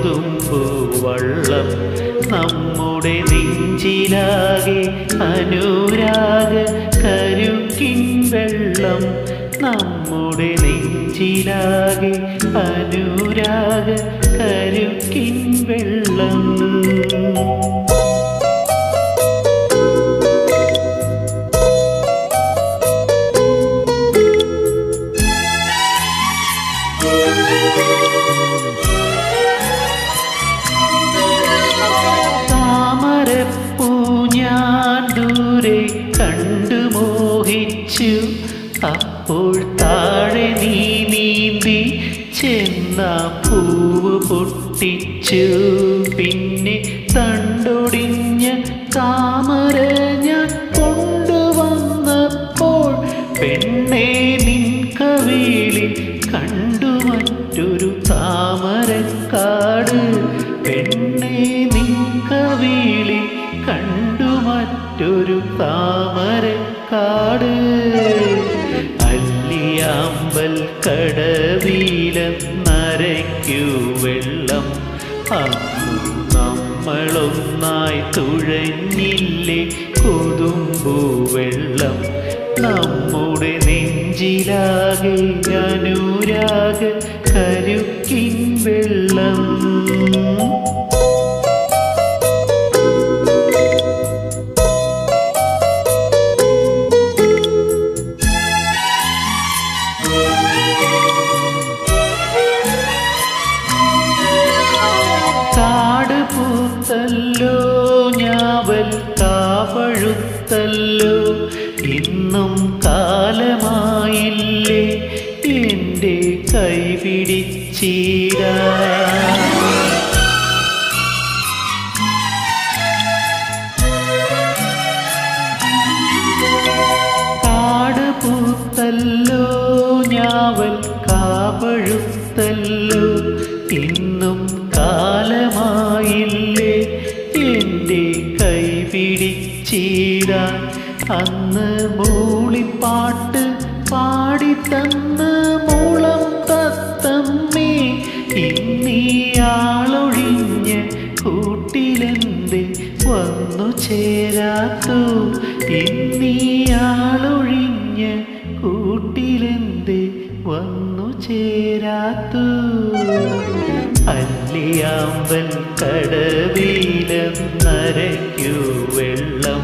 കൊതുമ്പു വള്ളം നമ്മുടെ നെഞ്ചിലാകെ അനുരാഗ കരുക്കിൻ വെള്ളം നമ്മുടെ നെഞ്ചിലാകെ അനുരാഗ കരുക്കിൻ വെള്ളം താമരപ്പൂ ഞാൻ ദൂരെ കണ്ടു മോഹിച്ചു അപ്പോൾ താഴെ നീ നീന്തി ചെന്ന പൂവ് പൊട്ടിച്ചു പിന്നെ തണ്ടൊടിഞ്ഞ താമര ഞാൻ കൊണ്ടുവന്നപ്പോൾ പെണ്ണേ നിൻ കവിളിൽ കണ്ടു മറ്റൊരു താമരക്കാട് പെണ്ണേ നിൻ കവിളിൽ കണ്ടു മറ്റൊരു താമരക്കാട് അല്ലിയാമ്പൽ കടവിലെന്നരയ്ക്കു വെള്ളം അന്നു നമ്മളൊന്നായി തുഴഞ്ഞില്ലേ കൊതുമ്പു വെള്ളം നമ്മുടെ നെഞ്ചിലാകെ അനുരാഗ കരുക്കിൻ വെള്ളം കാട് പൂത്തല്ലോ ഞാവൽ കാവഴുത്തല്ലോ ഇന്നും കാലമായില്ലേ എൻ്റെ കൈ പിടിച്ചീരാ കാട് പൂത്തല്ലോ ഞാവൽ കാവഴുത്തല്ലോ ഇന്നും കാലമായില്ലേ എൻ്റെ കൈ പിടിച്ചിടാൻ അന്ന് മൂളിപ്പാട്ട് പാടിത്തന്ന മൂളം തത്തമ്മേ ഇന്നീയാളൊഴിഞ്ഞ കൂട്ടിലെന്തേ വന്നു ചേരാത്തു ഇന്നീയാളൊഴിഞ്ഞ കൂട്ടിലെന്തേ വന്നു ചേരാത്തു അല്ലിയാമ്പൽ കടവിലെന്നരയ്ക്കു വെള്ളം